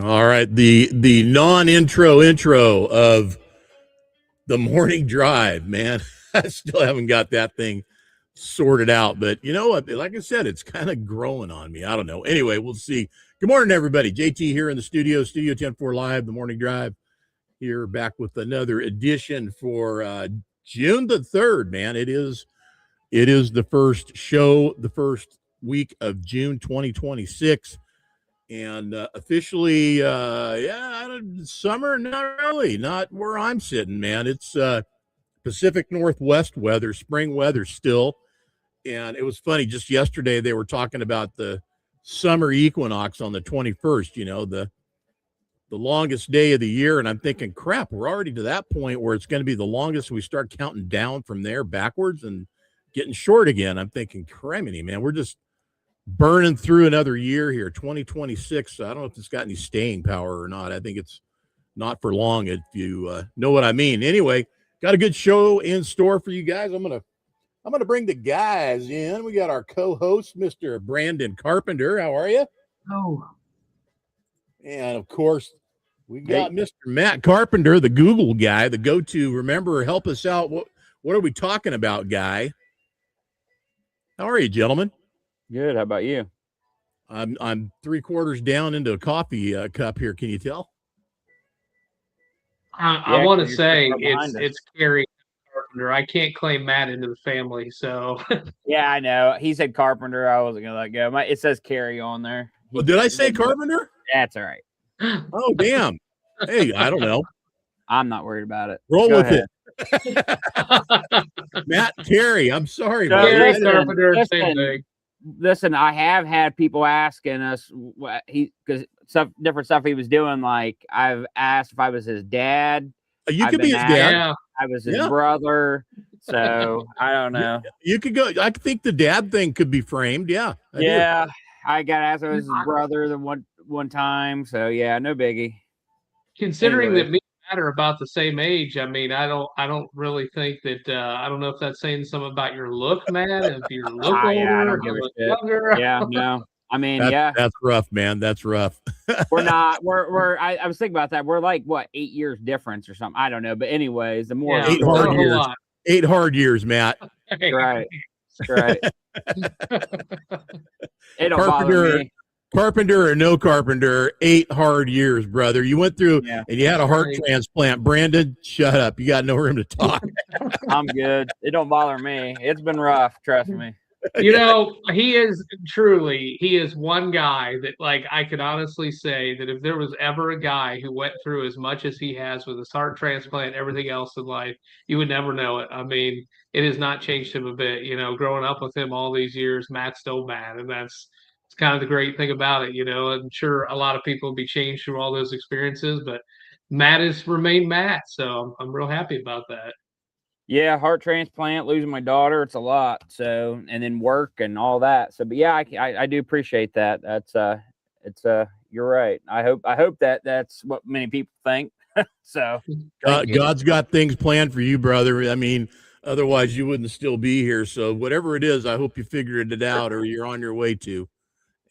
All right, the non-intro intro of the morning drive, man. I still haven't got that thing sorted out, but you know what? Like I said, it's kind of growing on me. I don't know. Anyway, we'll see. Good morning, everybody. JT here in the studio, Studio 10-4 Live, the morning drive. Here back with another edition for June the 3rd, man. It is the first show, the first week of June 2026. And officially, summer, not really, not where I'm sitting, man. It's Pacific Northwest weather, spring weather still. And it was funny, just yesterday they were talking about the summer equinox on the 21st, you know, the longest day of the year. And I'm thinking, crap, we're already to that point where it's going to be the longest. We start counting down from there backwards and getting short again. I'm thinking, criminy, man, we're just burning through another year here, 2026. I don't know if it's got any staying power or not. I think it's not for long, if you know what I mean. Anyway, got a good show in store for you guys. I'm gonna bring the guys in. We got our co-host, Mr. Brandon Carpenter. How are you? Oh. And of course, we got Mr. Matt Carpenter, the Google guy, the go-to. Remember, help us out. What are we talking about, guy? How are you, gentlemen? Good. How about you? I'm 3/4 down into a coffee cup here. Can you tell? I want to say it's Carey Carpenter. I can't claim Matt into the family, so. Yeah, I know. He said Carpenter. I wasn't gonna let go. It says Carey on there. Did I say Carpenter? That's all right. Oh, damn. Hey, I don't know. I'm not worried about it. Roll with it. Matt Carey. I'm sorry. Carey Carpenter, same thing. Listen, I have had people asking us what because different stuff he was doing. Like I've asked if I was his dad. You could be his dad. Yeah. I was his brother. So I don't know. You could go. I think the dad thing could be framed. Yeah. I got asked if I was his brother the one time. So yeah, no biggie. Considering that me and Matt are about the same age, I mean, I don't really think that. I don't know if that's saying something about your look, Matt. If you look older, you look younger. Yeah, no. I mean, that's rough, man. That's rough. We're I was thinking about that. We're like what 8 years difference or something. I don't know, but anyways, the more 8 hard years. 8 hard years, Matt. Right. It don't bother me. Carpenter or no Carpenter, 8 hard years, brother. You went through and you had a heart transplant. Brandon, shut up. You got no room to talk. I'm good. It don't bother me. It's been rough. Trust me. You know, he is one guy that, like, I could honestly say that if there was ever a guy who went through as much as he has with his heart transplant, everything else in life, you would never know it. I mean, it has not changed him a bit. You know, growing up with him all these years, Matt's still Matt, and it's kind of the great thing about it. You know, I'm sure a lot of people will be changed through all those experiences, but Matt has remained Matt, so I'm real happy about that. Yeah, heart transplant, losing my daughter, it's a lot. So, and then work and all that. So, but yeah, I do appreciate that. You're right. I hope that's what many people think. So, God's got things planned for you, brother. I mean, otherwise you wouldn't still be here. So, whatever it is, I hope you figured it out or you're on your way to,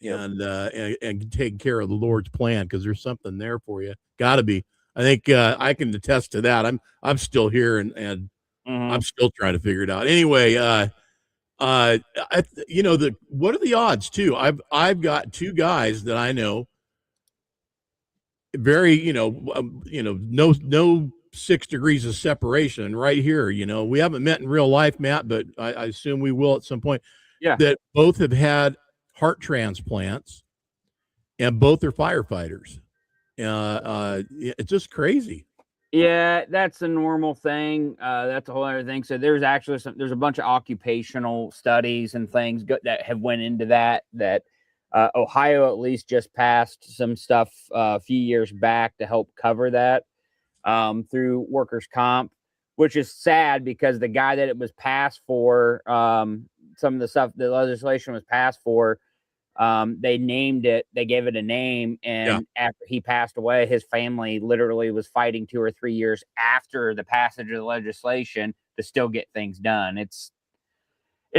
and taking care of the Lord's plan because there's something there for you. Got to be. I think I can attest to that. I'm still here and. I'm still trying to figure it out. Anyway, what are the odds too? I've got 2 guys that I know. Very, no 6 degrees of separation right here. You know, we haven't met in real life, Matt, but I assume we will at some point. Yeah, that both have had heart transplants, and both are firefighters. It's just crazy. Yeah, that's a normal thing. That's a whole other thing. So there's actually there's a bunch of occupational studies and things that have went into that Ohio at least just passed some stuff a few years back to help cover that through workers' comp, which is sad because the guy that it was passed for, some of the stuff the legislation was passed for, they named it, they gave it a name, and after he passed away, his family literally was fighting 2 or 3 years after the passage of the legislation to still get things done. It's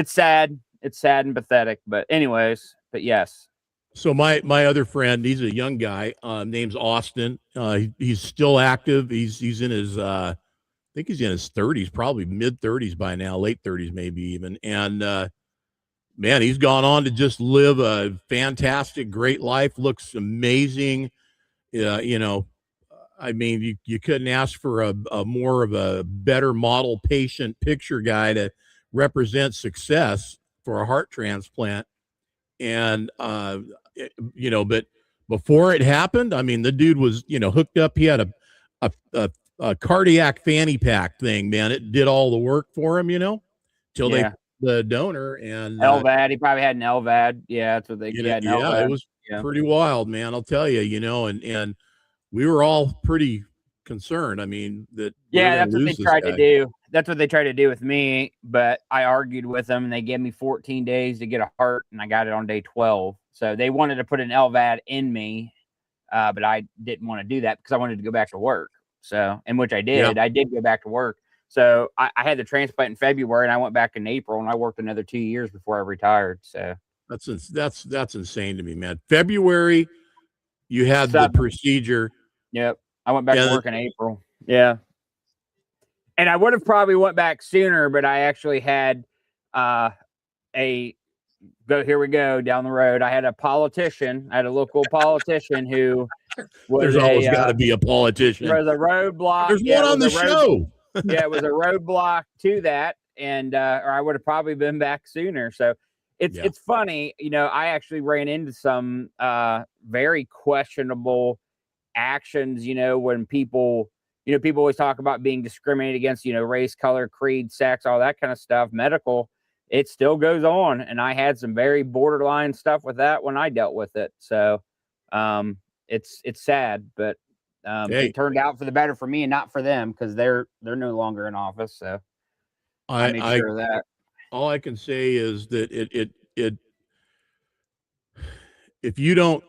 sad and pathetic, but anyways, but yes. So my other friend, he's a young guy, name's Austin. He's still active. He's in his I think he's in his 30s, probably mid 30s by now, late 30s maybe even. And man, he's gone on to just live a fantastic, great life. Looks amazing. You know, I mean, you couldn't ask for a more of a better model patient picture guy to represent success for a heart transplant. And you know, but before it happened, I mean, the dude was, you know, hooked up. He had a cardiac fanny pack thing, man. It did all the work for him, you know, till they the donor and LVAD. He probably had an LVAD. Yeah, that's what they. Yeah, it was pretty wild, man. I'll tell you, you know, and we were all pretty concerned. I mean, that that's what they tried to do. That's what they tried to do with me, but I argued with them, and they gave me 14 days to get a heart, and I got it on day 12. So they wanted to put an LVAD in me, but I didn't want to do that because I wanted to go back to work. So, in which I did. Yeah. I did go back to work. So I had the transplant in February, and I went back in April, and I worked another 2 years before I retired. So that's insane to me, man. February, you had the procedure. Yep, I went back to work in April. Yeah. And I would have probably went back sooner, but I actually had here we go down the road. I had a politician. I had a local politician who was There's always got to be a politician. There was a roadblock. There's one on the show. Yeah, it was a roadblock to that, and or I would have probably been back sooner. So it's funny, you know. I actually ran into some very questionable actions, you know, when people always talk about being discriminated against, you know, race, color, creed, sex, all that kind of stuff. Medical, it still goes on, and I had some very borderline stuff with that when I dealt with it. So it's sad, but it turned out for the better for me and not for them, because they're no longer in office. So I made sure of that. All I can say is that it if you don't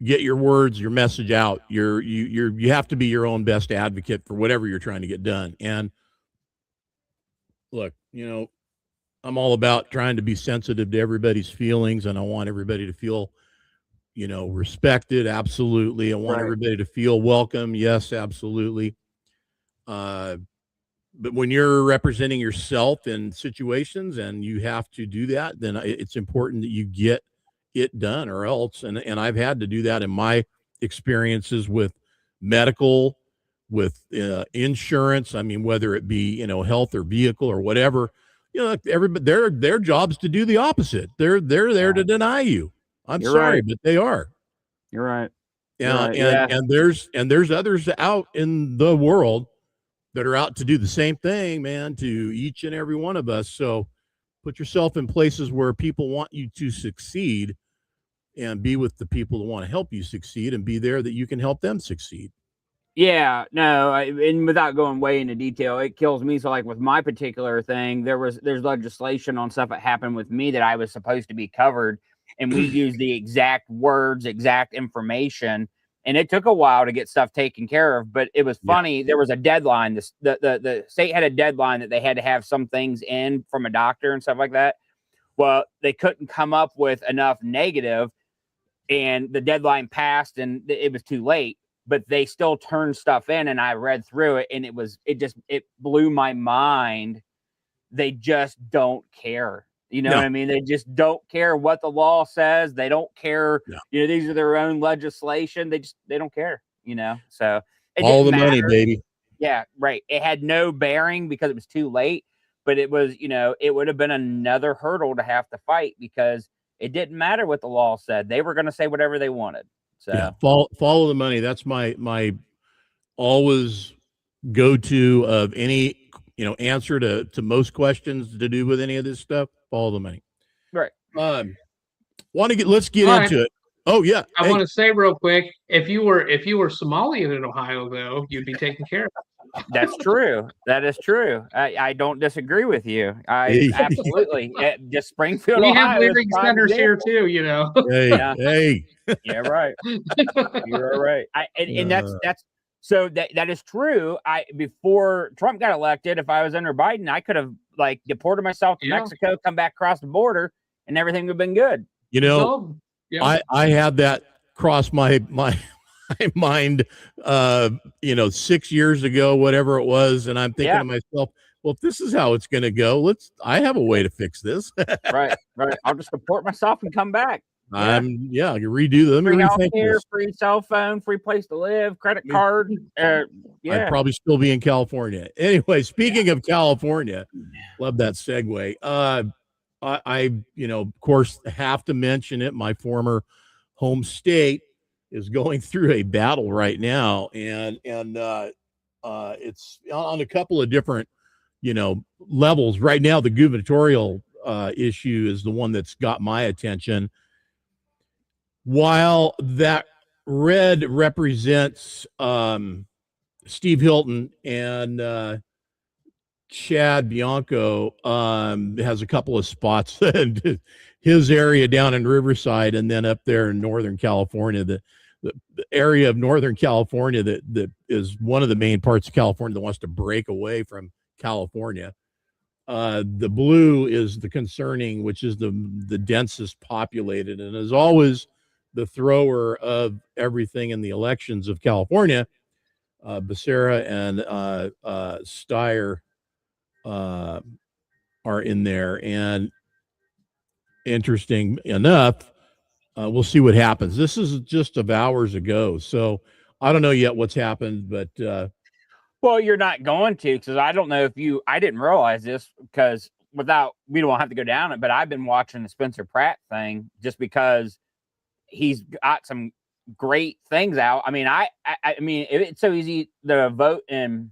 get your words, your message out, you have to be your own best advocate for whatever you're trying to get done. And look, you know, I'm all about trying to be sensitive to everybody's feelings, and I want everybody to feel, you know, respected. Absolutely. I want everybody to feel welcome. Yes, absolutely. But when you're representing yourself in situations and you have to do that, then it's important that you get it done, or else. And I've had to do that in my experiences with medical, with insurance. I mean, whether it be, you know, health or vehicle or whatever, you know, everybody, their job's to do the opposite. They're there to deny you. I'm sorry, but they are. You're right. And there's others out in the world that are out to do the same thing, man, to each and every one of us. So put yourself in places where people want you to succeed, and be with the people that want to help you succeed, and be there that you can help them succeed. Yeah, no, and without going way into detail, it kills me. So like with my particular thing, there's legislation on stuff that happened with me that I was supposed to be covered, and we used the exact words, exact information, and it took a while to get stuff taken care of. But it was funny. Yeah. There was a deadline. The state had a deadline that they had to have some things in from a doctor and stuff like that. Well, they couldn't come up with enough negative, and the deadline passed, and it was too late. But they still turned stuff in, and I read through it, and it blew my mind. They just don't care. You know what I mean? They just don't care what the law says. They don't care. No. You know, these are their own legislation. They don't care, you know? So all the money, baby. Yeah, right. It had no bearing because it was too late, but it was, you know, it would have been another hurdle to have to fight, because it didn't matter what the law said. They were going to say whatever they wanted. So yeah, follow the money. That's my always go-to of any, you know, answer to most questions to do with any of this stuff. Follow the money. Right. Let's get into it. Oh yeah. I want to say real quick, if you were Somalian in Ohio, though, you'd be taken care of. That's true. That is true. I don't disagree with you. Absolutely. Just Springfield. We Ohio have living centers here too, you know. Hey. Yeah, right. You're right. And that's so that is true. Before Trump got elected, if I was under Biden, I could have like deported myself to Mexico, come back across the border, and everything would have been good. You know, Yeah. I had that cross my mind 6 years ago, whatever it was, and I'm thinking to myself, well, if this is how it's going to go, I have a way to fix this. Right. I'll just support myself and come back. I can redo them. Free Rethink healthcare, this. free cell phone, free place to live, credit card. I'd probably still be in California. Anyway, speaking of California, love that segue. I of course, have to mention it. My former home state is going through a battle right now, and it's on a couple of different, levels. Right now, the gubernatorial issue is the one that's got my attention. While that red represents Steve Hilton and Chad Bianco has a couple of spots in his area down in Riverside, and then up there in Northern California, the area of Northern California that is one of the main parts of California that wants to break away from California. The blue is the concerning, which is the densest populated, and as always, the thrower of everything in the elections of California. Becerra and Steyer are in there, and interesting enough, we'll see what happens. This is just of hours ago, so I don't know yet what's happened, but well, you're not going to, because I don't know if I didn't realize this, because we don't have to go down it, but I've been watching the Spencer Pratt thing just because he's got some great things out. I mean, I mean, it's so easy to vote in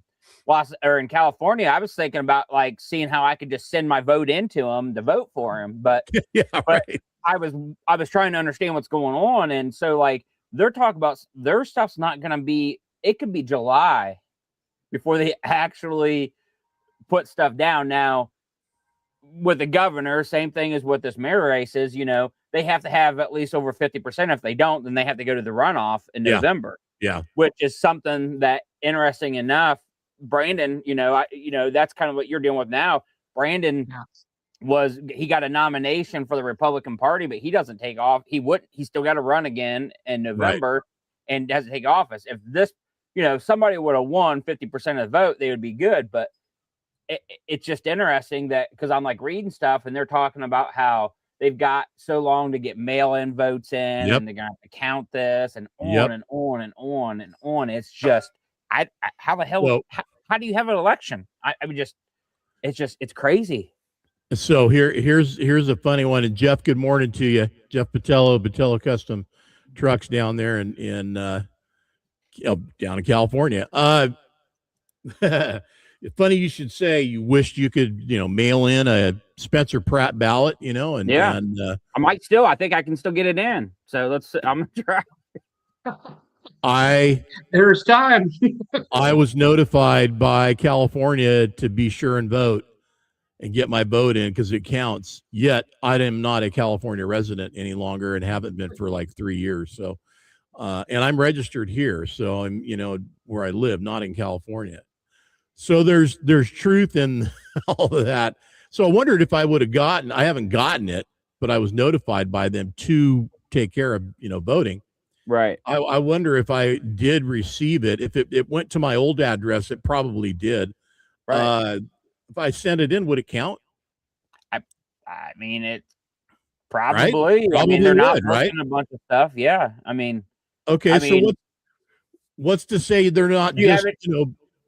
California. I was thinking about seeing how I could just send my vote into him to vote for him, but right. I was trying to understand what's going on, and so they're talking about their stuff's not going to be. It could be July before they actually put stuff down. Now, with the governor, same thing as what this mayor race is. They have to have at least over 50%. If they don't, then they have to go to the runoff in November. Yeah, which is something that, interesting enough, Brandon, that's kind of what you're dealing with now. Brandon he got a nomination for the Republican Party, but he doesn't take off. He's still got to run again in November and doesn't take office. If this, somebody would have won 50% of the vote, they would be good. But it's just interesting that, because I'm reading stuff and they're talking about how they've got so long to get mail-in votes in, and they're going to have to count this and on and on and on and on. It's just, how the hell, how do you have an election? I mean, it's crazy. So here's a funny one. And Jeff, good morning to you. Jeff Patello Custom Trucks down there in down in California. Funny you should say you wished you could, mail in a Spencer Pratt ballot, and I might still. I think I can still get it in. So I'm gonna try. There's time. I was notified by California to be sure and vote and get my vote in because it counts. Yet I am not a California resident any longer and haven't been for 3 years. So, and I'm registered here, so I'm where I live, not in California. So there's truth in all of that. So I wondered if I would have I haven't gotten it, but I was notified by them to take care of, voting. Right. I wonder if I did receive it. If it went to my old address, it probably did. Right. If I sent it in, would it count? I mean, it probably. Right? Probably I mean, they're not right? a bunch of stuff. Yeah. I mean. Okay. So what's to say they're not just,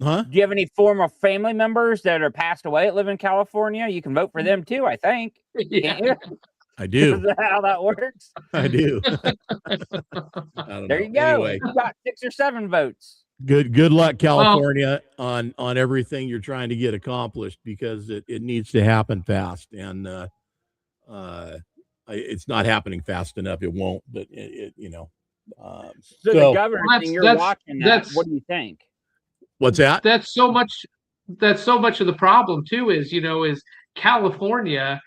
Huh? Do you have any former family members that are passed away that live in California? You can vote for them too, I think. Yeah. I do. Is that how that works? I do. There you go. Anyway, you got 6 or 7 votes. Good luck, California, on everything you're trying to get accomplished, because it needs to happen fast, and it's not happening fast enough. It won't, but So the governor thing, you're watching that. What do you think? What's that? That's so much of the problem too, is California,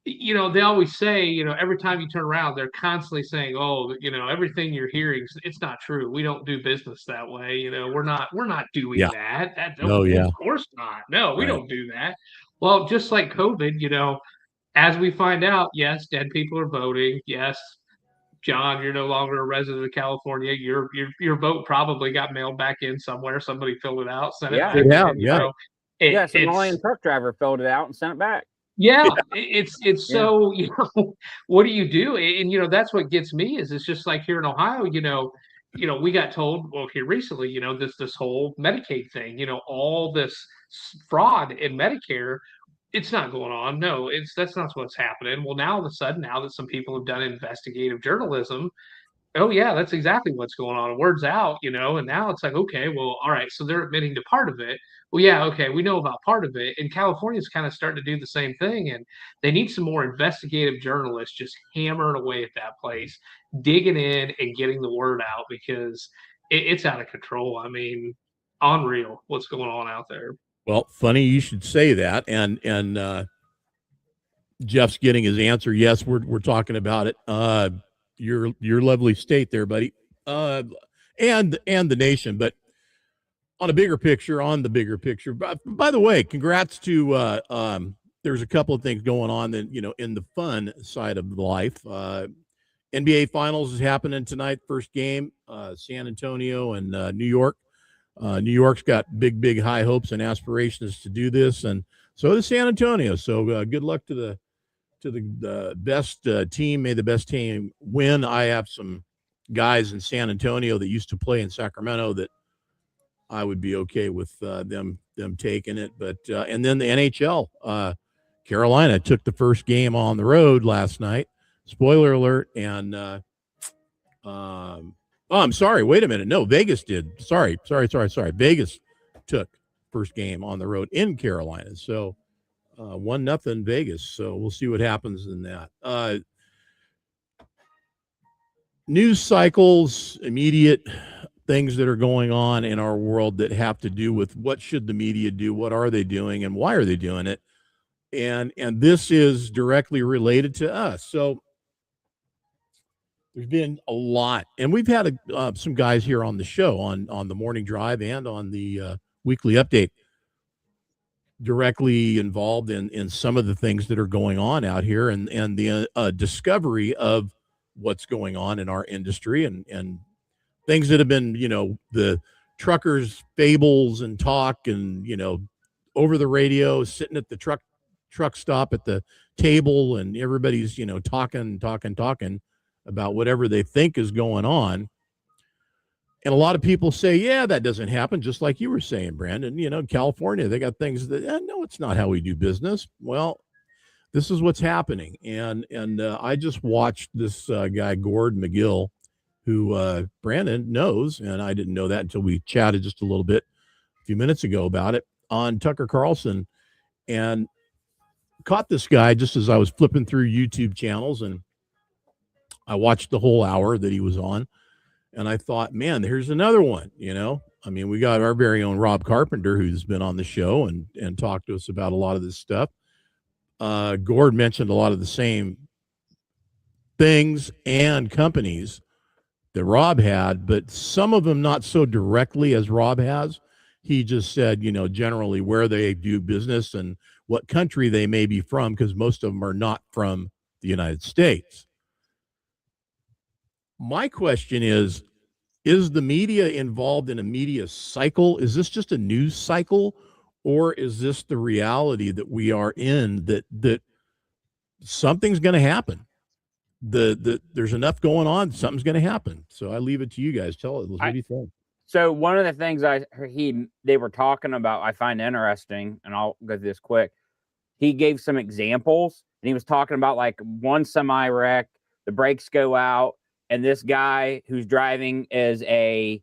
they always say, every time you turn around, they're constantly saying, oh, everything you're hearing, it's not true. We don't do business that way. We're not doing that. Of course not. No, we don't do that. Well, just like COVID, as we find out, yes, dead people are voting. Yes, John, you're no longer a resident of California. Your vote probably got mailed back in somewhere. Somebody filled it out, sent it Yeah. back. Yeah, And, yeah. Yeah, it's Somalian truck driver filled it out and sent it back. yeah, it's Yeah. so, what do you do? And that's what gets me is it's just like here in Ohio, we got told, well, here recently, this whole Medicaid thing, all this fraud in Medicare, it's not going on. No, that's not what's happening. Well, now all of a sudden, now that some people have done investigative journalism, oh yeah, that's exactly what's going on. Word's out, and now it's like, okay, well, all right, so they're admitting to part of it. Well, yeah, okay, we know about part of it. And California's kind of starting to do the same thing. And they need some more investigative journalists just hammering away at that place, digging in and getting the word out because it's out of control. I mean, unreal what's going on out there. Well, funny you should say that. And Jeff's getting his answer. Yes, we're talking about it. Your lovely state there, buddy. And the nation, but on the bigger picture. By the way, congrats to there's a couple of things going on that in the fun side of life. NBA Finals is happening tonight. First game, San Antonio and New York. New York's got big high hopes and aspirations to do this, and so does San Antonio. So good luck to the best team. May the best team win. I have some guys in San Antonio that used to play in Sacramento that I would be okay with them taking it. But and then the NHL, Carolina took the first game on the road last night. Spoiler alert. And oh, I'm sorry. Wait a minute. No, Vegas did. Sorry. Vegas took first game on the road in Carolina. So 1-0 Vegas. So we'll see what happens in that. News cycles, immediate things that are going on in our world that have to do with what should the media do, what are they doing, and why are they doing it, and this is directly related to us. So there's been a lot, and we've had some guys here on the show on the morning drive and on the weekly update directly involved in some of the things that are going on out here, and the discovery of what's going on in our industry, and things that have been, the truckers' fables and talk, and over the radio, sitting at the truck stop at the table, and everybody's talking about whatever they think is going on. And a lot of people say, yeah, that doesn't happen, just like you were saying, Brandon. California, they got things that no, it's not how we do business. Well, this is what's happening. And I just watched this guy, Gord McGill, who Brandon knows, and I didn't know that until we chatted just a little bit a few minutes ago about it, on Tucker Carlson, and caught this guy just as I was flipping through YouTube channels, and I watched the whole hour that he was on, and I thought, man, here's another one. I mean, we got our very own Rob Carpenter, who's been on the show and talked to us about a lot of this stuff. Gord mentioned a lot of the same things and companies that Rob had, but some of them not so directly as Rob has. He just said, generally where they do business and what country they may be from, because most of them are not from the United States. My question is the media involved in a media cycle? Is this just a news cycle, or is this the reality that we are in, that something's going to happen? There's enough going on, something's going to happen. So I leave it to you guys. Tell us, what do you think? So one of the things they were talking about, I find interesting, and I'll go through this quick. He gave some examples, and he was talking about like one semi wreck, the brakes go out, and this guy who's driving is a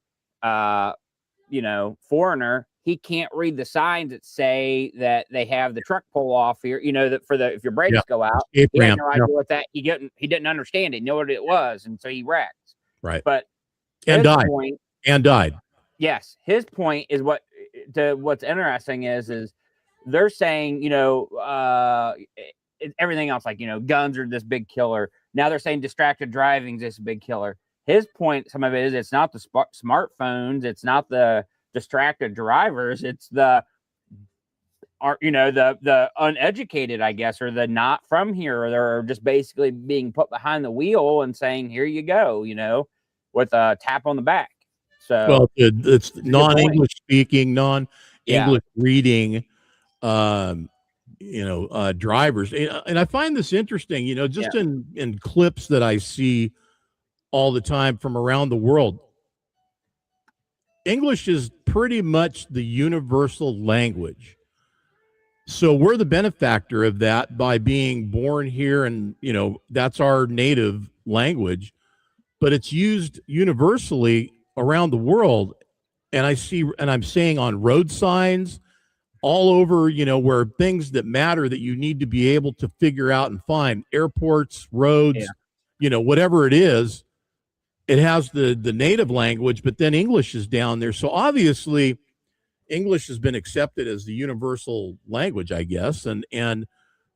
foreigner. He can't read the signs that say that they have the truck pull off here, that if your brakes go out, he had no idea what that, he didn't understand it, know what it was, and so he wrecked. Right. But died. Yes, his point is what's interesting is they're saying, everything else, like, guns are this big killer. Now they're saying distracted driving is this big killer. His point, some of it is, it's not the smartphones, it's not the distracted drivers, it's are, the uneducated, I guess, or the not from here, or they're just basically being put behind the wheel and saying, here you go, with a tap on the back. So, well, it's non-English speaking, non-English reading, drivers. And I find this interesting, just in clips that I see all the time from around the world. English is pretty much the universal language. So we're the benefactor of that by being born here, and that's our native language, but it's used universally around the world. And I'm saying on road signs all over, where things that matter that you need to be able to figure out and find, airports, roads, whatever it is, it has the native language, but then English is down there. So obviously English has been accepted as the universal language, I guess, and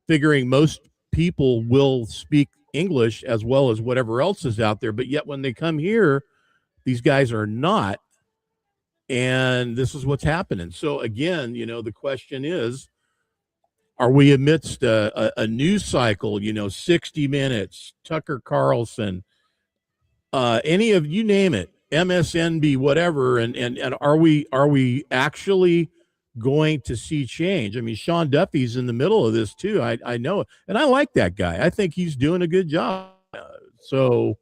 figuring most people will speak English as well as whatever else is out there. But yet when they come here, these guys are not. And this is what's happening. So again, the question is, are we amidst a news cycle, 60 Minutes, Tucker Carlson, any of, you name it, MSNB, whatever, and are we actually going to see change? I mean, Sean Duffy's in the middle of this too. I know it, and I like that guy. I think he's doing a good job. So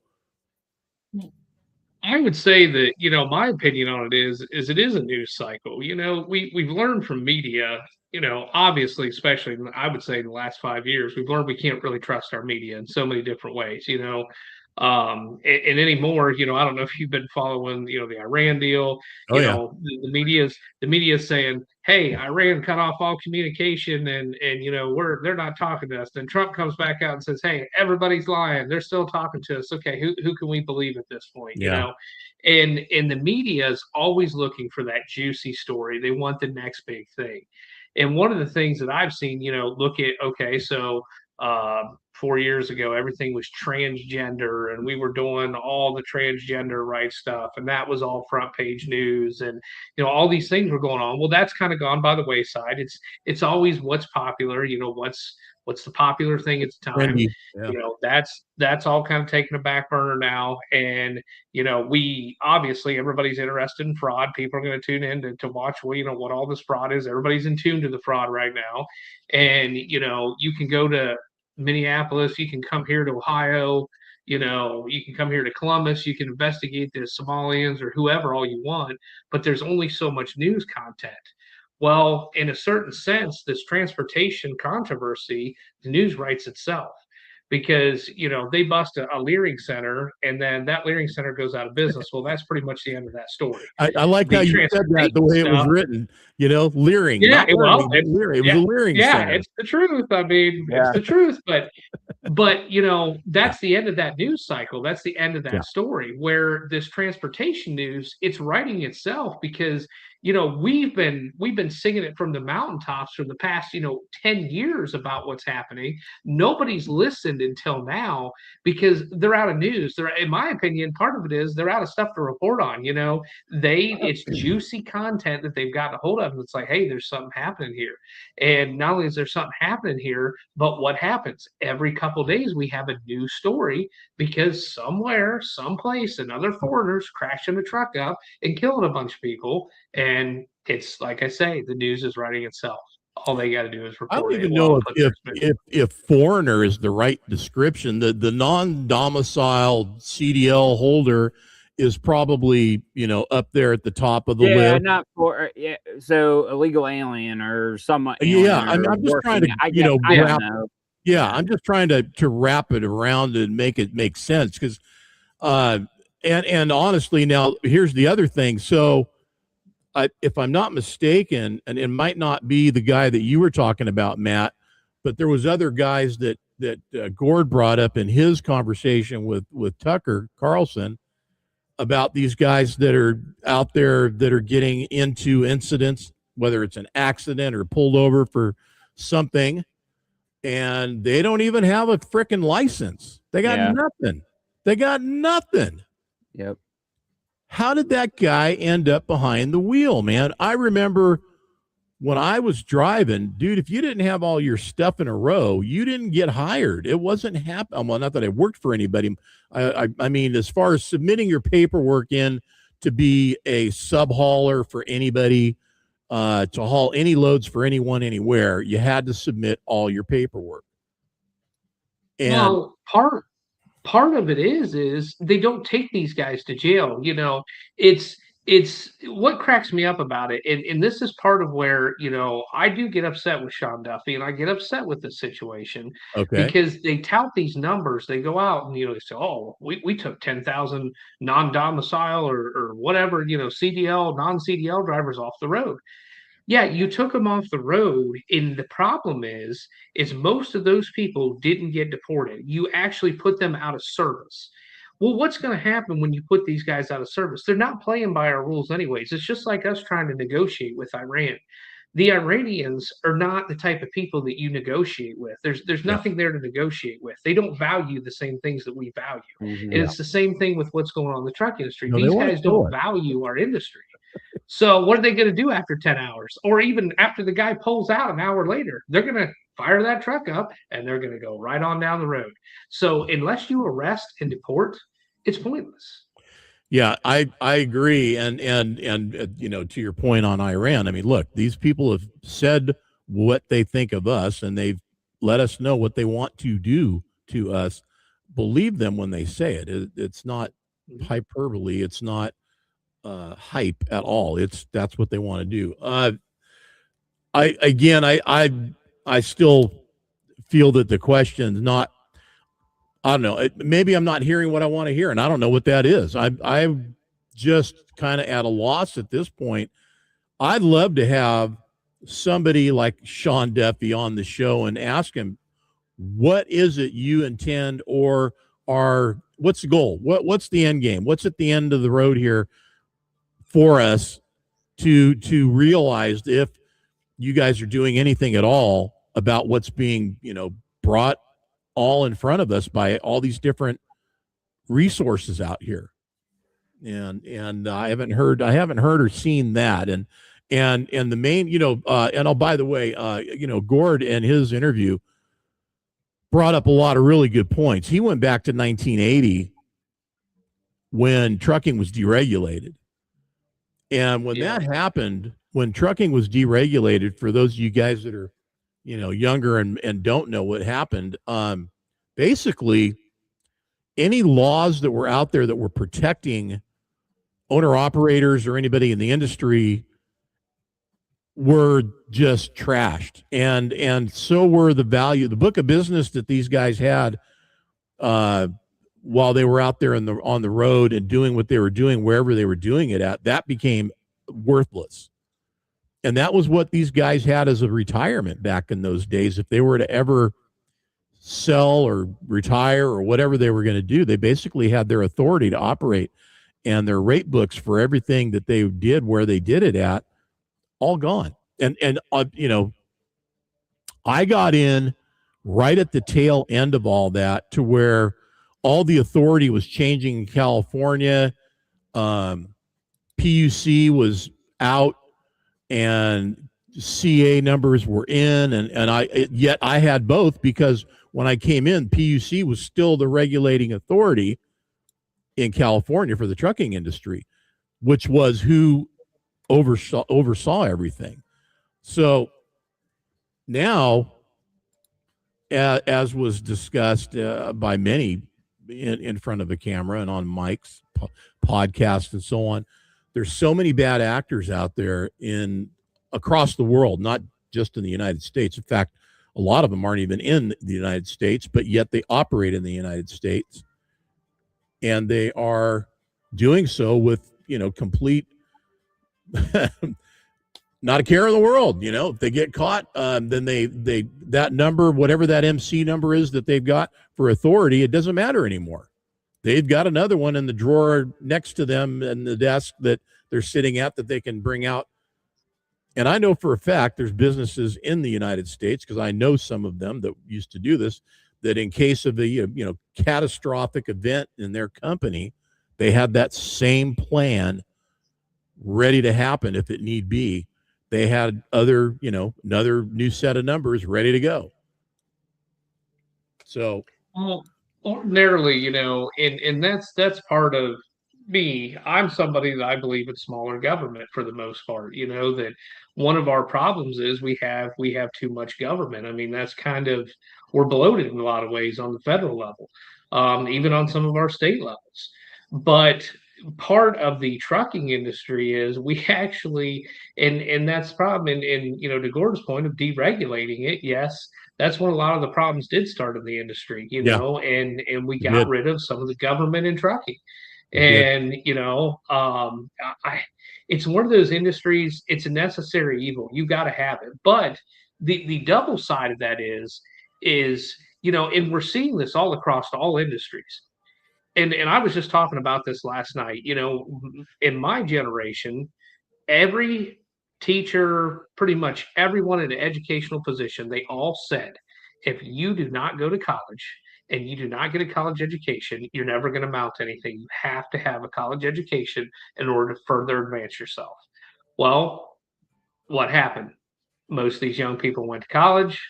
I would say that, my opinion on it is it is a news cycle. We've learned from media, obviously, especially I would say in the last 5 years, we've learned we can't really trust our media in so many different ways, and anymore, I don't know if you've been following, the Iran deal. The media's saying, hey, Iran cut off all communication, and they're not talking to us. Then Trump comes back out and says, hey, everybody's lying, they're still talking to us. Okay, who can we believe at this point? And the media is always looking for that juicy story. They want the next big thing. And one of the things that I've seen, look at, okay, so 4 years ago, everything was transgender, and we were doing all the transgender rights stuff, and that was all front page news, and all these things were going on. Well, that's kind of gone by the wayside. It's always what's popular, what's the popular thing at the time. That's all kind of taken a back burner now. And we obviously, everybody's interested in fraud. People are going to tune in to watch what all this fraud is. Everybody's in tune to the fraud right now. And you can go to Minneapolis, you can come here to Ohio, you can come here to Columbus, you can investigate the Somalians or whoever all you want, but there's only so much news content. Well, in a certain sense, this transportation controversy, the news writes itself, because they bust a Leering Center, and then that Leering Center goes out of business. Well, that's pretty much the end of that story. I like how you said that, the way it was written. Leering. Yeah, well, Leering. It was a Leering Center. Yeah, it's the truth. I mean, it's the truth. But that's the end of that news cycle. That's the end of that story. Where this transportation news, it's writing itself, because we've been singing it from the mountaintops for the past 10 years about what's happening. Nobody's listened until now, because they're out of news. They're, in my opinion, part of it is they're out of stuff to report on. It's juicy content that they've got a hold of. And it's like, hey, there's something happening here. And not only is there something happening here, but what happens every couple of days, we have a new story, because somewhere, someplace, another foreigner's crashing a truck up and killing a bunch of people. And it's like I say, the news is writing itself. All they got to do is report. I don't even know if foreigner is the right description. The non-domiciled CDL holder is probably up there at the top of the list. Not for so illegal alien or someone. I'm just trying to I'm just trying to wrap it around and make it make sense, because and honestly, now here's the other thing. So if I'm not mistaken, and it might not be the guy that you were talking about, Matt, but there was other guys that Gord brought up in his conversation with Tucker Carlson about these guys that are out there that are getting into incidents, whether it's an accident or pulled over for something, and they don't even have a freaking license. They got nothing. They got nothing. How did that guy end up behind the wheel, man? I remember when I was driving, dude, if you didn't have all your stuff in a row, you didn't get hired. It wasn't happening. Well, not that I worked for anybody. I mean, as far as submitting your paperwork in to be a sub hauler for anybody, to haul any loads for anyone, anywhere, you had to submit all your paperwork. And Well, part of it is they don't take these guys to jail. You know, it's what cracks me up about it, and this is part of where, you know, I do get upset with Sean Duffy, and I get upset with this situation okay, because they tout these numbers. They go out and, you know, they say, oh, we took 10,000 non-domicile or whatever, you know, CDL, non-CDL drivers off the road. Yeah, you took them off the road, and the problem is most of those people didn't get deported. You actually put them out of service. Well, what's going to happen when you put these guys out of service? They're not playing by our rules anyways. It's just like us trying to negotiate with Iran. The Iranians are not the type of people that you negotiate with. There's yeah, nothing there to negotiate with. They don't value the same things that we value. And Mhm. it's the same thing with what's going on in the truck industry. no, they These want guys to kill don't it. value our industry. So what are they going to do after 10 hours? Or even after the guy pulls out an hour later? They're going to fire that truck up and they're going to go right on down the road. So unless you arrest and deport, it's pointless. Yeah, I agree, and you know, to your point on Iran, I mean, look, these people have said what they think of us, and they've let us know what they want to do to us. Believe them when they say it. It's not hyperbole. It's not hype at all. That's what they want to do. I still feel that the question's not. I don't know. Maybe I'm not hearing what I want to hear, and I don't know what that is. I'm just kind of at a loss at this point. I'd love to have somebody like Sean Duffy on the show and ask him, what is it you intend, or what's the goal? What's the end game? What's at the end of the road here for us to realize if you guys are doing anything at all about what's being, you know, brought all in front of us by all these different resources out here. And I haven't heard or seen that. And the main, you know, and by the way, you know, Gord in his interview brought up a lot of really good points. He went back to 1980 when trucking was deregulated. And when that happened, when trucking was deregulated, for those of you guys that are, you know, younger and don't know what happened, basically any laws that were out there that were protecting owner operators or anybody in the industry were just trashed, and so were the book of business that these guys had while they were out there on the road and doing what they were doing wherever they were doing it at. That became worthless, and that was what these guys had as a retirement back in those days. If they were to ever sell or retire or whatever they were going to do, they basically had their authority to operate, and their rate books for everything that they did where they did it at, all gone. And you know, I got in right at the tail end of all that, to where all the authority was changing in California. PUC was out and CA numbers were in, and yet I had both, because when I came in, PUC was still the regulating authority in California for the trucking industry, which was who oversaw everything. So now, as was discussed by many in front of the camera and on Mike's podcast and so on, there's so many bad actors out there across the world, not just in the United States. In fact, a lot of them aren't even in the United States, but yet they operate in the United States, and they are doing so with, you know, complete not a care in the world. You know, if they get caught, then they that number, whatever that MC number is that they've got for authority, it doesn't matter anymore. They've got another one in the drawer next to them in the desk that they're sitting at that they can bring out. And I know for a fact there's businesses in the United States, because I know some of them that used to do this, that in case of a, you know, catastrophic event in their company, they had that same plan ready to happen if it need be, they had other, another new set of numbers ready to go. So, Well, ordinarily, and that's part of me. I'm somebody that I believe in smaller government for the most part. That one of our problems is we have too much government. I mean, that's kind of we're bloated in a lot of ways on the federal level, even on some of our state levels. But part of the trucking industry is we actually, and that's the problem. And to Gordon's point of deregulating it, yes, that's when a lot of the problems did start in the industry, yeah, and we it got did. rid of some of the government in trucking. It did. And it's one of those industries. It's a necessary evil. You got to have it. But the double side of that is and we're seeing this all across all industries. And I was just talking about this last night. In my generation, every teacher, pretty much everyone in an educational position, they all said, if you do not go to college and you do not get a college education, you're never going to mount anything. You have to have a college education in order to further advance yourself. Well, what happened? Most of these young people went to college.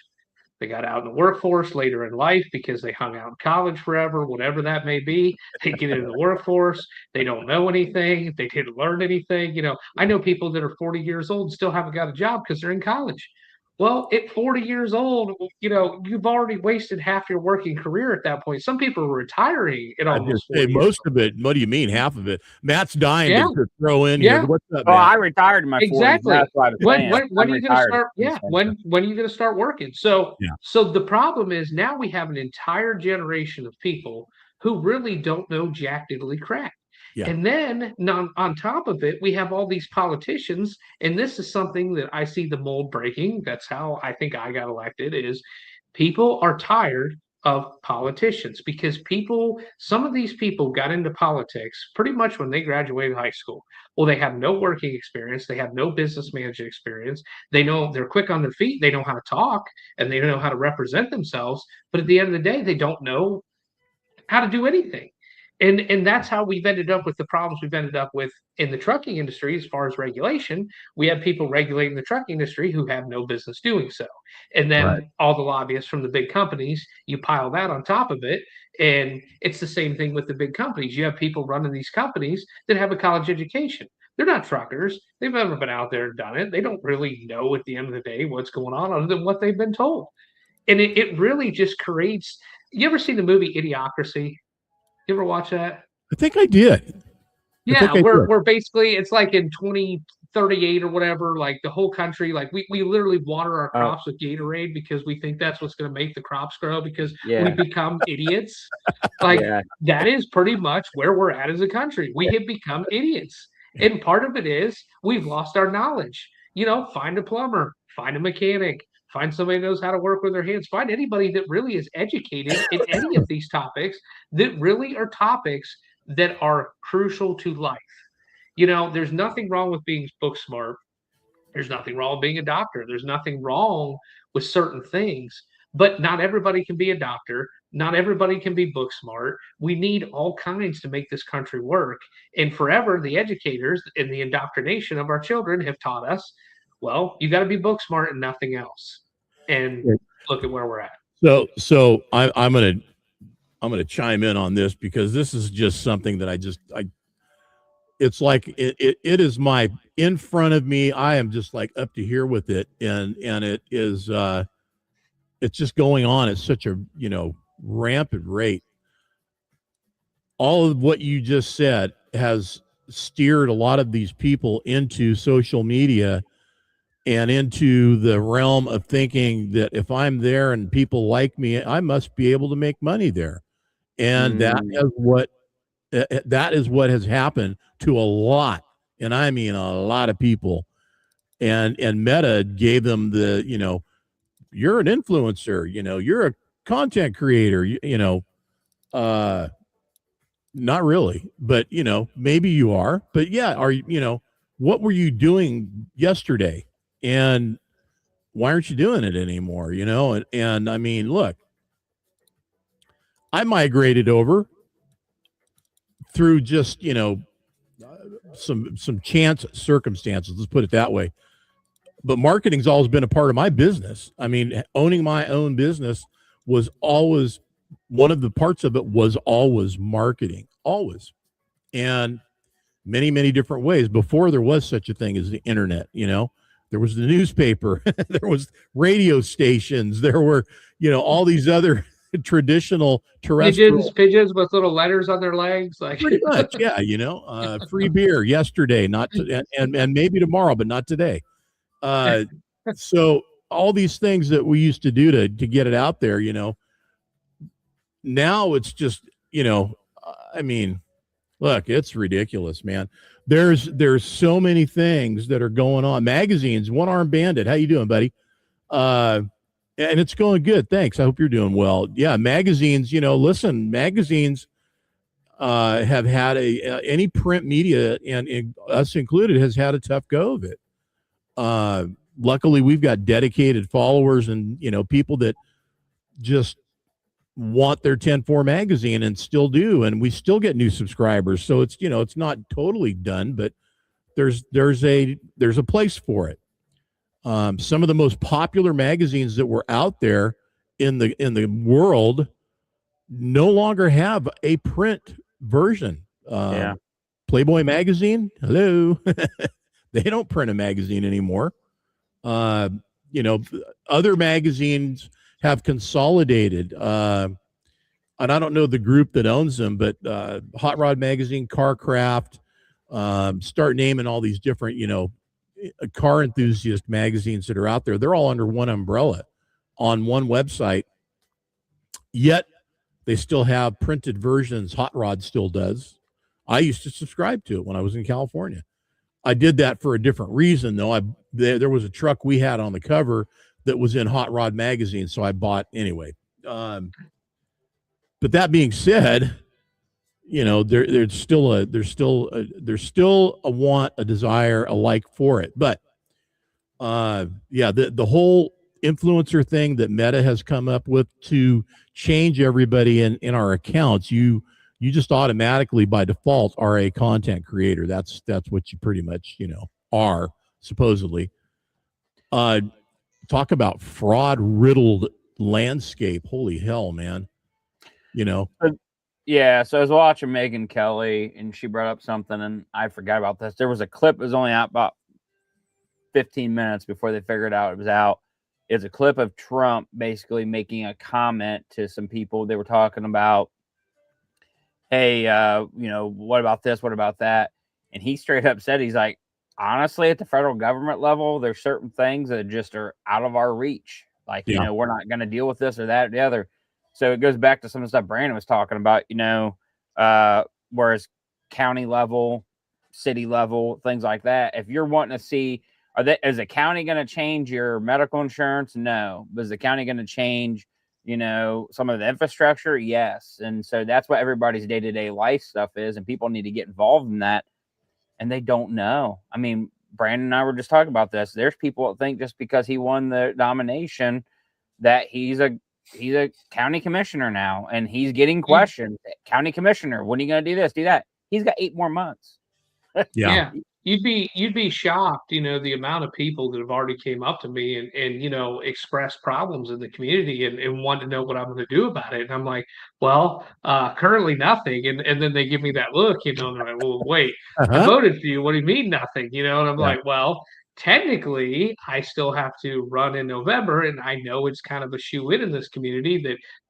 They got out in the workforce later in life because they hung out in college forever, whatever that may be. They get into the workforce. They don't know anything. They didn't learn anything. I know people that are 40 years old and still haven't got a job because they're in college. Well, at 40 years old, you've already wasted half your working career at that point. Some people are retiring at I just almost say 40 years most old. of it. What do you mean half of it? Matt's dying Yeah. to throw in Yeah. here. What's up, Oh, Matt? I retired in my 40s. Exactly. That's what I was saying. When I'm are you going to retired. start? Yeah. When are you going to start working? So, Yeah. so the problem is now we have an entire generation of people who really don't know jack diddly crack. Yeah. And then on top of it, we have all these politicians, and this is something that I see the mold breaking. That's how I think I got elected. Is people are tired of politicians because some of these people got into politics pretty much when they graduated high school. Well, they have no working experience, they have no business management experience. They're quick on their feet, they know how to talk, and they know how to represent themselves. But at the end of the day, they don't know how to do anything. And that's how we've ended up with the problems we've ended up with in the trucking industry as far as regulation. We have people regulating the trucking industry who have no business doing so. And then Right. all the lobbyists from the big companies, you pile that on top of it. And it's the same thing with the big companies. You have people running these companies that have a college education. They're not truckers. They've never been out there and done it. They don't really know at the end of the day what's going on other than what they've been told. And it really just creates. You ever seen the movie Idiocracy? You ever watch that? I think I did. Yeah, we're basically it's like in 2038 or whatever, like the whole country, like we literally water our crops with Gatorade because we think that's what's going to make the crops grow because we become idiots. Like that is pretty much where we're at as a country. We have become idiots. And part of it is we've lost our knowledge. Find a plumber, find a mechanic, find somebody who knows how to work with their hands, find anybody that really is educated in any of these topics that really are topics that are crucial to life. There's nothing wrong with being book smart. There's nothing wrong with being a doctor. There's nothing wrong with certain things, but not everybody can be a doctor. Not everybody can be book smart. We need all kinds to make this country work. And forever, the educators and the indoctrination of our children have taught us, well, you got to be book smart and nothing else. And look at where we're at. So I'm gonna chime in on this because this is just something that I it's like it is my in front of me. I am just like up to here with it, and it is it's just going on at such a rampant rate. All of what you just said has steered a lot of these people into social media and into the realm of thinking that if I'm there and people like me, I must be able to make money there. And that is what has happened to a lot, and I mean a lot of people. And Meta gave them the, you're an influencer, you're a content creator, not really, but maybe you are. But yeah, what were you doing yesterday? And why aren't you doing it anymore? And I mean, look, I migrated over through just some chance circumstances. Let's put it that way. but marketing's always been a part of my business. I mean, owning my own business was always one of the parts of it was always marketing, always. And many, many different ways before there was such a thing as the internet, there was the newspaper, there was radio stations, there were, all these other traditional terrestrial pigeons with little letters on their legs, like pretty much. Yeah. Free beer yesterday, not to, and maybe tomorrow, but not today. So all these things that we used to do to get it out there, now it's just, I mean, look, it's ridiculous, man. There's so many things that are going on. Magazines, One Armed Bandit. How you doing, buddy? And it's going good. Thanks. I hope you're doing well. Yeah, magazines, listen, magazines have had any print media, and us included, has had a tough go of it. Luckily, we've got dedicated followers and, people that just want their 10-4 magazine and still do, and we still get new subscribers. So it's, it's not totally done, but there's a place for it. Some of the most popular magazines that were out there in the world no longer have a print version. Playboy magazine, hello. They don't print a magazine anymore. Other magazines have consolidated, and I don't know the group that owns them, but Hot Rod Magazine, Carcraft, start naming all these different, car enthusiast magazines that are out there. They're all under one umbrella on one website, yet they still have printed versions. Hot Rod still does. I used to subscribe to it when I was in California. I did that for a different reason, though. There was a truck we had on the cover that was in Hot Rod Magazine, so I bought anyway. But that being said, there's still a want, a desire, a like for it. But the whole influencer thing that Meta has come up with to change everybody in our accounts, you just automatically by default are a content creator. That's what you pretty much are supposedly. Talk about fraud riddled landscape. Holy hell, man. Yeah, so I was watching Megyn Kelly, and she brought up something, and I forgot about this. There was a clip that was only out about 15 minutes before they figured out it was out. It's a clip of Trump basically making a comment to some people. They were talking about, hey, what about this? What about that? And he straight up said, he's like, honestly, at the federal government level, there's certain things that just are out of our reach. Like, we're not going to deal with this or that or the other. So it goes back to some of the stuff Brandon was talking about, whereas county level, city level, things like that. If you're wanting to see, is the county going to change your medical insurance? No. Is the county going to change, some of the infrastructure? Yes. And so that's what everybody's day-to-day life stuff is. And people need to get involved in that. And they don't know. I mean, Brandon and I were just talking about this. There's people that think just because he won the nomination that he's a county commissioner now, and he's getting questioned. County commissioner, when are you going to do this, do that? He's got 8 more months. Yeah. You'd be shocked, the amount of people that have already came up to me and expressed problems in the community and want to know what I'm going to do about it. And I'm like, well, currently nothing. And then they give me that look, and I'm like, well, wait, I voted for you. What do you mean nothing? And I'm like, well, technically, I still have to run in November, and I know it's kind of a shoe-in in this community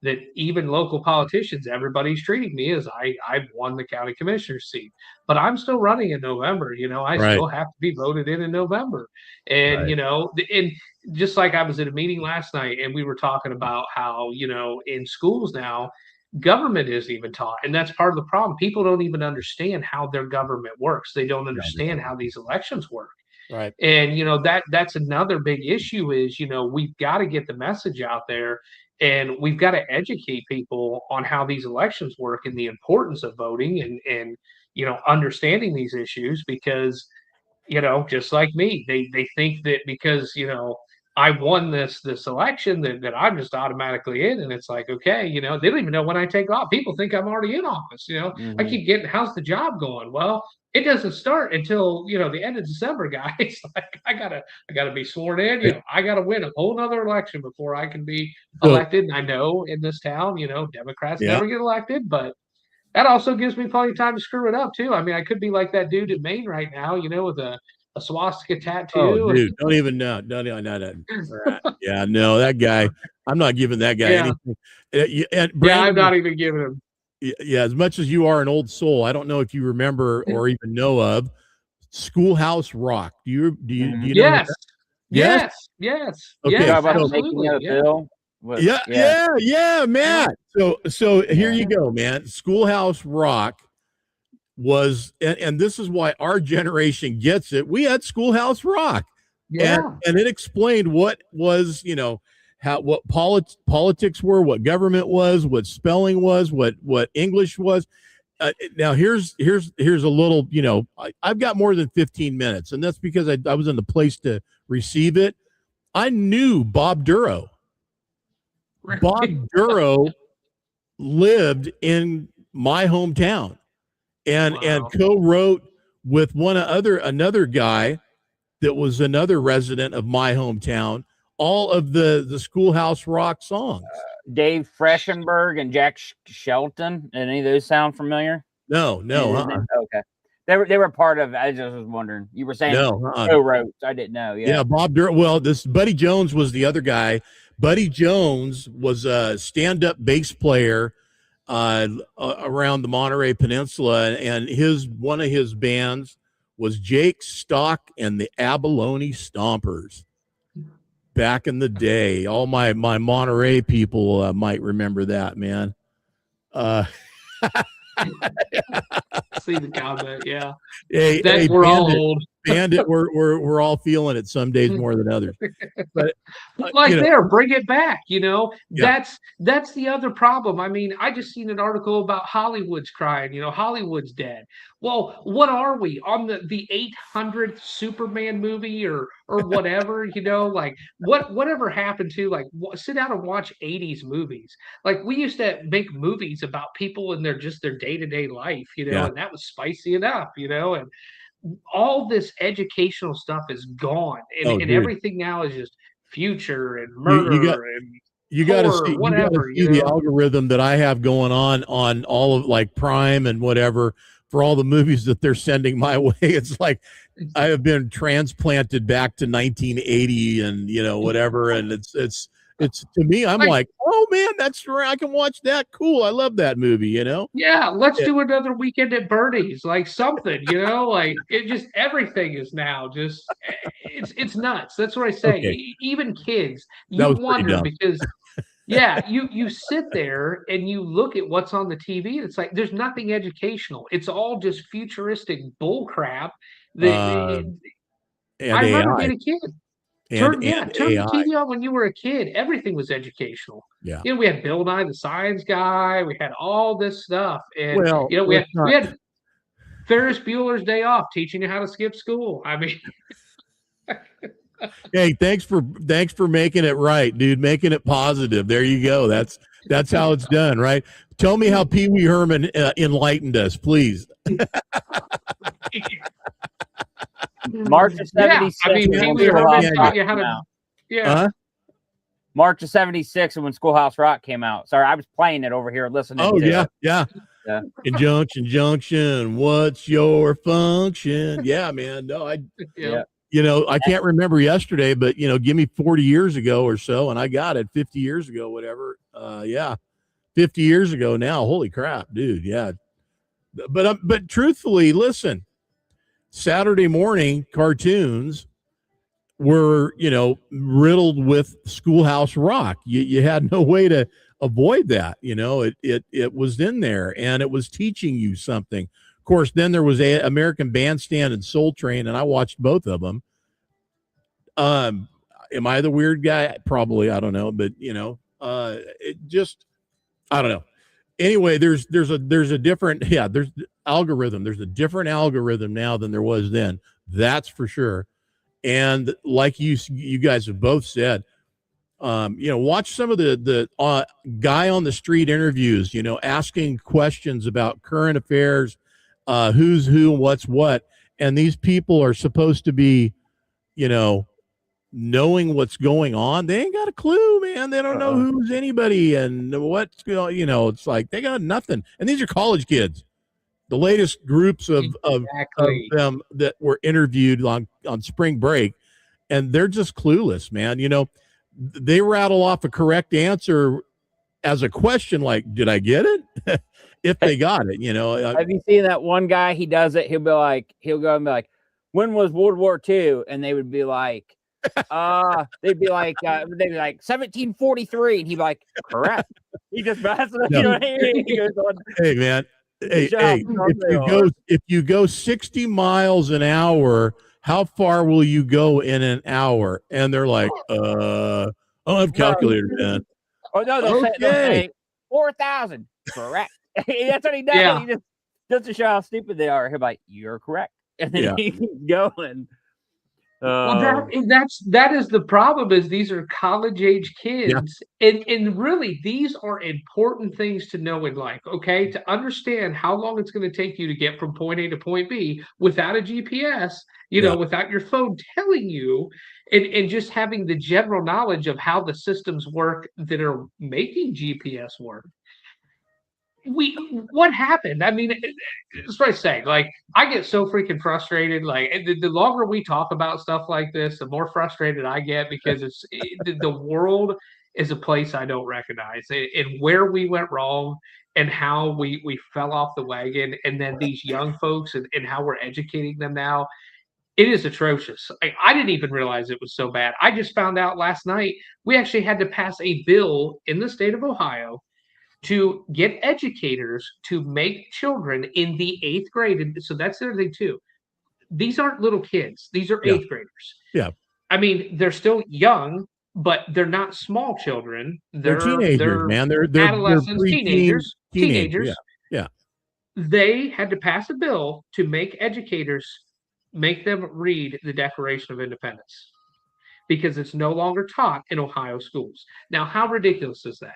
that even local politicians, everybody's treating me as I've won the county commissioner's seat, but I'm still running in November. I still have to be voted in November, and and just like I was at a meeting last night, and we were talking about how in schools now, government isn't even taught, and that's part of the problem. People don't even understand how their government works. They don't understand how these elections work. Right. And that's another big issue is we've got to get the message out there, and we've got to educate people on how these elections work and the importance of voting and understanding these issues, because just like me, they think that because I won this election that I'm just automatically in. And it's like, okay, they don't even know when I take off. People think I'm already in office. I Mhm. keep getting, how's the job going? Well, it doesn't start until the end of December, guys. Like I gotta be sworn in. I gotta win a whole nother election before I can be So elected. And I know in this town, Democrats yeah. never get elected, but that also gives me plenty of time to screw it up too. I mean, I could be like that dude in Maine right now, with a swastika Oh, tattoo. dude, don't even know. Don't even know that. Right. Yeah, no, that guy. I'm not giving that guy Yeah, anything. And yeah, I'm Brandon, not even giving him. yeah, as much as you are an old soul, I don't know if you remember or even know of Schoolhouse Rock. Do you know? Yes, Yes. yes, yes, Okay. Talk yes, about the making absolutely. of Yeah, Bill. Yeah, yeah, Matt. So here Yeah. you go, man. Schoolhouse Rock was, and this is why our generation gets it. We had Schoolhouse Rock, and yeah, it explained what was, what politics were, what government was, what spelling was, what English was. Now here's a little, I've got more than 15 minutes, and that's because I was in the place to receive it. I knew Bob Duro. Bob really. Duro lived in my hometown and Wow. co-wrote with another guy that was another resident of my hometown all of the Schoolhouse Rock songs. Dave Freshenberg and Jack Shelton. Any of those sound familiar? No. Okay. They were part of. I just was wondering. You were saying co-wrote. I didn't know. Yeah. Bob Dur. Well, this Buddy Jones was the other guy. Buddy Jones was a stand-up bass player around the Monterey Peninsula, and one of his bands was Jake Stock and the Abalone Stompers. Back in the day, all my Monterey people might remember that, man. See the comment, yeah. Hey, We're all old. Bandit, we're all feeling it some days more than others. But bring it back. Yeah. That's the other problem. I mean, I just seen an article about Hollywood's crying. Hollywood's dead. Well, what are we on the 800th Superman movie or whatever? Like whatever happened to sit down and watch 80s movies. Like we used to make movies about people and their day-to-day life. Yeah. And that was spicy enough. And all this educational stuff is gone, and everything now is just future and murder you got to see whatever. The algorithm that I have going on all of like Prime and whatever for all the movies that they're sending my way. It's like I have been transplanted back to 1980 and whatever, and it's to me, I'm like, oh man, that's right, I can watch that. Cool, I love that movie. Yeah, let's do another Weekend at Bernie's, like something. Like it just everything is now just it's nuts. That's what I say. Okay. Even kids, That you was pretty wonder dumb. because you sit there and you look at what's on the TV. It's like there's nothing educational. It's all just futuristic bull crap. I remember being a kid. Turn the TV on when you were a kid. Everything was educational. Yeah. We had Bill Nye the Science Guy. We had all this stuff, and we had Ferris Bueller's Day Off teaching you how to skip school. I mean, hey, thanks for making it right, dude. Making it positive. There you go. That's how it's done, right? Tell me how Pee Wee Herman enlightened us, please. March of 76. I mean, Pee Wee Herman taught you how to. Yeah. March of 76 when Schoolhouse Rock came out. Sorry, I was playing it over here listening. Oh, to yeah. Junction. What's your function? Yeah, man. No, I can't remember yesterday, but give me 40 years ago or so, and I got it 50 years ago, whatever. 50 years ago now. Holy crap, dude. Yeah. But truthfully, listen, Saturday morning cartoons were, riddled with Schoolhouse Rock. You had no way to avoid that. It was in there and it was teaching you something. Of course, then there was American Bandstand and Soul Train, and I watched both of them. Am I the weird guy? Probably. I don't know, but it just, I don't know. Anyway, there's a different, there's algorithm. There's a different algorithm now than there was then. That's for sure. And like you guys have both said, watch some of the guy on the street interviews, asking questions about current affairs, who's who, what's what. And these people are supposed to be, knowing what's going on. They ain't got a clue, man. They don't know who's anybody and what's going, it's like they got nothing. And these are college kids. The latest groups of them that were interviewed on spring break, and they're just clueless, man. They rattle off a correct answer as a question, like, did I get it? If they got it, Have you seen that one guy? He does it. He'll go and be like, when was World War II? And they would be like, they'd be like 1743. And he'd be like, correct. He just passes it. No. He goes on. Hey, man. Hey, if you go 60 miles an hour, how far will you go in an hour? And they're like, I don't have a calculator, man. Oh no, they'll say 4,000. Correct. That's what he does. Yeah. He just to show how stupid they are. He'll be like, you're correct. And then he keeps going. Well, that is the problem. Is these are college age kids, and really these are important things to know in life. Okay, to understand how long it's going to take you to get from point A to point B without a GPS, without your phone telling you, and just having the general knowledge of how the systems work that are making GPS work. What happened? I mean, it's what I say. Like, I get so freaking frustrated. Like, the longer we talk about stuff like this, the more frustrated I get, because the world is a place I don't recognize, and where we went wrong, and how we fell off the wagon, and then these young folks and how we're educating them now. It is atrocious. I didn't even realize it was so bad. I just found out last night we actually had to pass a bill in the state of Ohio to get educators to make children in the 8th grade. And so that's the other thing too. These aren't little kids. These are 8th graders. Yeah. I mean, they're still young, but they're not small children. They're teenagers, man. They're adolescents, teenagers. Yeah. They had to pass a bill to make educators make them read the Declaration of Independence, because it's no longer taught in Ohio schools. Now, how ridiculous is that?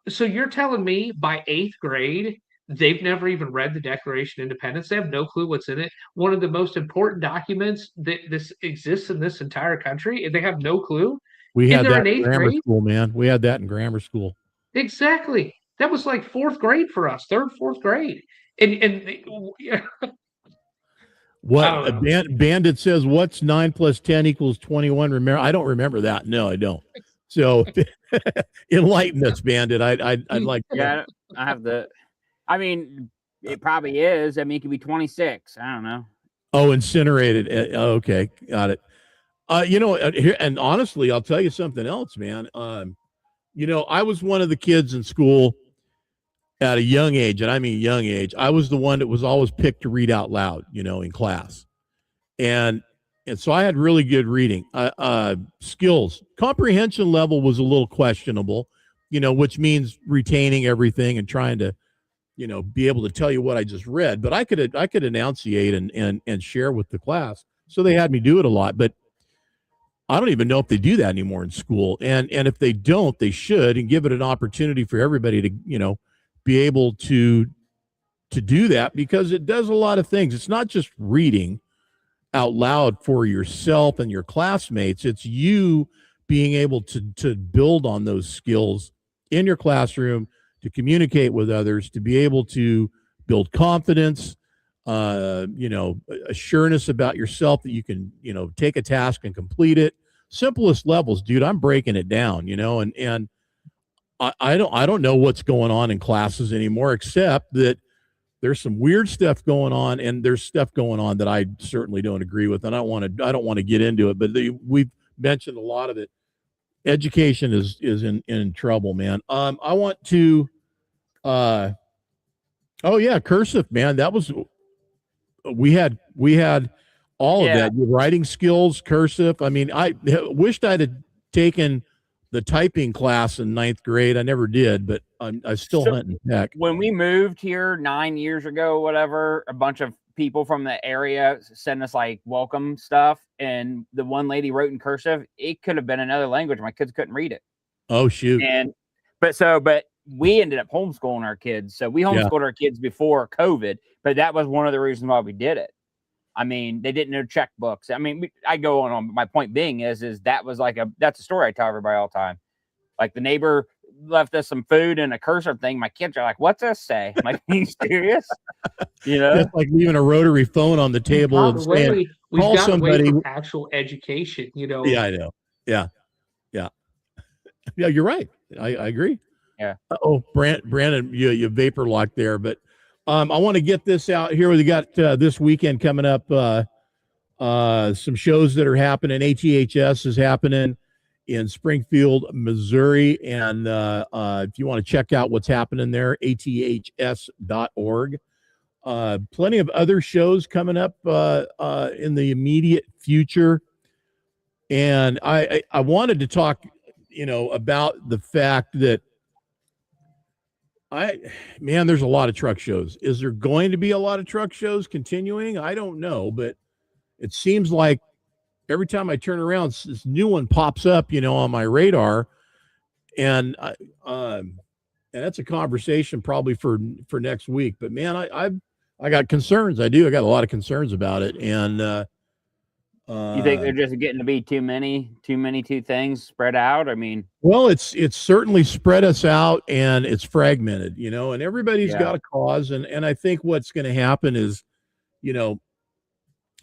So you're telling me by 8th grade, they've never even read the Declaration of Independence? They have no clue what's in it. One of the most important documents that this exists in this entire country, and they have no clue. We had that in grammar school, man. We had that in grammar school. Exactly. That was like 4th grade for us, 3rd, 4th grade. And what Bandit says, what's 9 plus 10 equals 21? Remember, I don't remember that. No, I don't. So enlighten us, Bandit. I'd like to. Yeah, I have the. I mean, it probably is. I mean, it could be 26. I don't know. Oh, incinerated. Okay, got it. Here, and honestly, I'll tell you something else, man. I was one of the kids in school at a young age, and I mean young age. I was the one that was always picked to read out loud, in class, and so I had really good reading skills. Comprehension level was a little questionable, which means retaining everything and trying to, be able to tell you what I just read. But I could enunciate and share with the class. So they had me do it a lot. But I don't even know if they do that anymore in school. And if they don't, they should, and give it an opportunity for everybody to, be able to do that, because it does a lot of things. It's not just reading out loud for yourself and your classmates. It's you being able to build on those skills in your classroom, to communicate with others, to be able to build confidence, assurance about yourself that you can, take a task and complete it. Simplest levels, dude. I'm breaking it down, and I don't know what's going on in classes anymore, except that there's some weird stuff going on, and there's stuff going on that I certainly don't agree with, and I don't want to get into it. But we've mentioned a lot of it. Education is in trouble, man. I want to. Cursive, man. That was we had all of that. Your writing skills, cursive. I mean, I wished I'd have taken the typing class in 9th grade. I never did, but I still hunting tech. When we moved here 9 years ago, whatever, a bunch of people from the area send us like welcome stuff, and the one lady wrote in cursive. It could have been another language. My kids couldn't read it. Oh shoot! But we ended up homeschooling our kids. So we homeschooled our kids before COVID, but that was one of the reasons why we did it. I mean, they didn't know checkbooks. I mean, I go on. But my point being is that was that's a story I tell everybody all the time. Like the neighbor left us some food and a cursive thing. My kids are like, "What's this say?" I'm like, "Are you serious?" You know, it's like leaving a rotary phone on the table and saying, "Call somebody." Actual education, you know. Yeah, I know. Yeah. You're right. I agree. Yeah. Oh, Brandon, you vapor locked there, but I want to get this out here. We got this weekend coming up. Some shows that are happening. ATHS is happening in Springfield, Missouri, and if you want to check out what's happening there, aths.org. Plenty of other shows coming up in the immediate future, and I wanted to talk, about the fact that there's a lot of truck shows. Is there going to be a lot of truck shows continuing? I don't know, but it seems like every time I turn around, this new one pops up, on my radar, and that's a conversation probably for next week. But man, I got concerns. I got a lot of concerns about it, and you think they're just getting to be too many two things spread out? I mean, well, it's certainly spread us out, and it's fragmented, and everybody's got a cause, and I think what's going to happen is,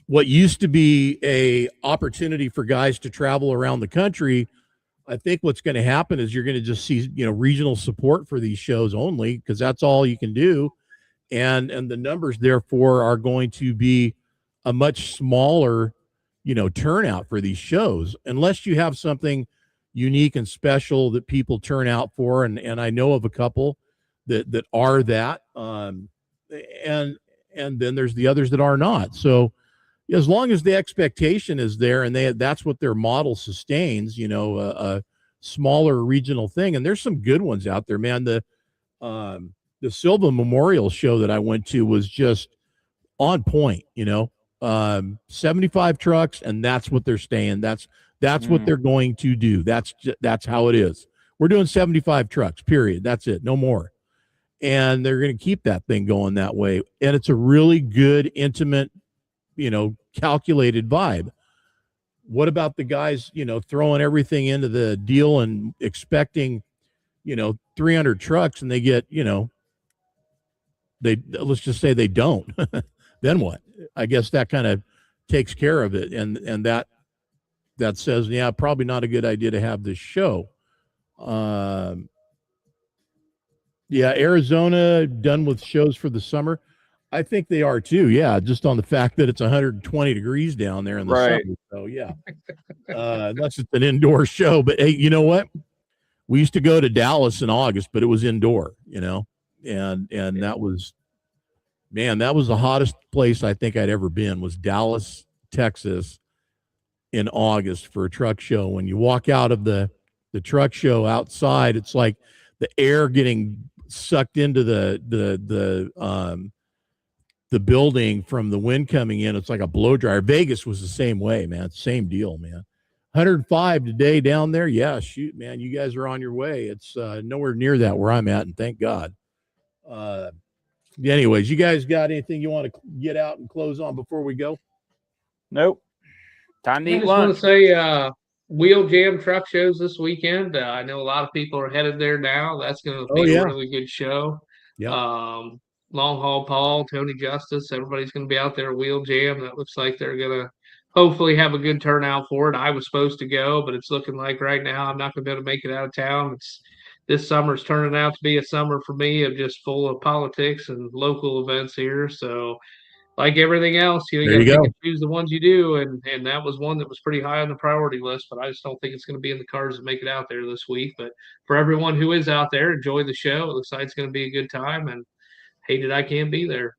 what used to be a opportunity for guys to travel around the country, I think what's going to happen is you're going to just see, regional support for these shows only, because that's all you can do, and the numbers therefore are going to be a much smaller turnout for these shows, unless you have something unique and special that people turn out for. And I know of a couple that are that, and then there's the others that are not. So as long as the expectation is there and that's what their model sustains, a smaller regional thing. And there's some good ones out there, man. The Silva Memorial show that I went to was just on point, 75 trucks, and that's what they're staying. That's what they're going to do. That's how it is. We're doing 75 trucks, period. That's it. No more. And they're going to keep that thing going that way. And it's a really good, intimate, calculated vibe. What about the guys, throwing everything into the deal and expecting, 300 trucks, and they get, let's just say they don't. Then what? I guess that kind of takes care of it. And that says, yeah, probably not a good idea to have this show. Arizona done with shows for the summer. I think they are too. Yeah. Just on the fact that it's 120 degrees down there in the summer. So yeah, unless it's an indoor show, but hey, you know what? We used to go to Dallas in August, but it was indoor, and that was, man, that was the hottest place I think I'd ever been, was Dallas, Texas in August for a truck show. When you walk out of the truck show outside, it's like the air getting sucked into the building from the wind coming in. It's like a blow dryer. Vegas was the same way, man. Same deal, man. 105 today down there. Yeah, shoot, man, you guys are on your way. It's nowhere near that where I'm at, and thank God. Anyways, you guys got anything you want to get out and close on before we go? Nope. Time to eat lunch. I just want to say Wheel Jam truck shows this weekend. I know a lot of people are headed there now. That's going to be a really good show. Yeah. Long Haul Paul, Tony Justice, everybody's going to be out there at Wheel Jam. That looks like they're going to hopefully have a good turnout for it. I was supposed to go, but it's looking like right now I'm not going to be able to make it out of town. This summer's turning out to be a summer for me of just full of politics and local events here. So like everything else, you got to pick and choose the ones you do. And that was one that was pretty high on the priority list, but I just don't think it's going to be in the cards to make it out there this week. But for everyone who is out there, enjoy the show. It looks like it's going to be a good time, and hated I can't be there.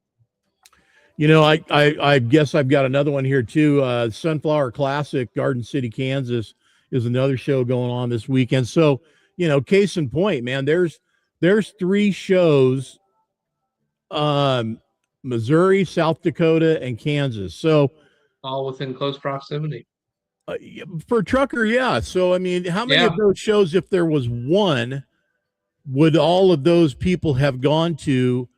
I guess I've got another one here too. Sunflower Classic, Garden City, Kansas is another show going on this weekend. So, case in point, man, there's 3 shows Missouri, South Dakota, and Kansas. So all within close proximity. For a trucker, yeah. So I mean, how many Yeah. of those shows, if there was one, would all of those people have gone to,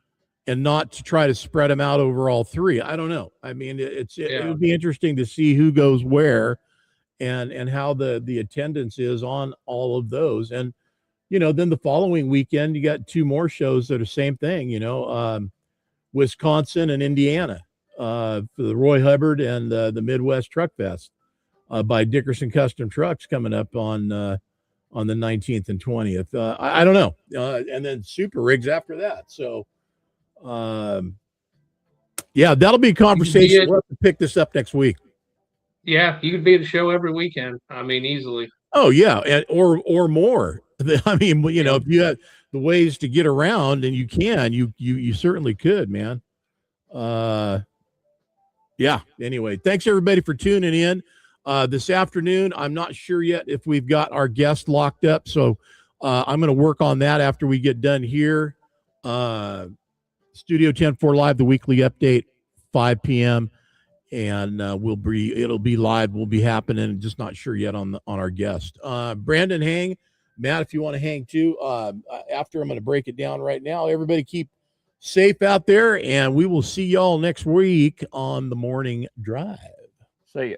and not to try to spread them out over all three? I don't know. I mean, it would be interesting to see who goes where, and how the attendance is on all of those. And then the following weekend you got two more shows that are same thing. Wisconsin and Indiana for the Roy Hubbard and the Midwest Truck Fest by Dickerson Custom Trucks coming up on the 19th and 20th. I don't know. And then Super Rigs after that. So, yeah, that'll be a conversation. We'll have to pick this up next week. Yeah, you could be at a show every weekend. I mean, easily. Oh, yeah, and or more. I mean, if you have the ways to get around, and you can, you certainly could, man. Yeah. Anyway, thanks everybody for tuning in. This afternoon, I'm not sure yet if we've got our guest locked up, so I'm going to work on that after we get done here. Studio 10-4 Live, the weekly update, 5 p.m. And it'll be live. Will be happening. Just not sure yet on our guest. Brandon, hang. Matt, if you want to hang too. After I'm going to break it down right now. Everybody keep safe out there, and we will see y'all next week on the Morning Drive. See ya.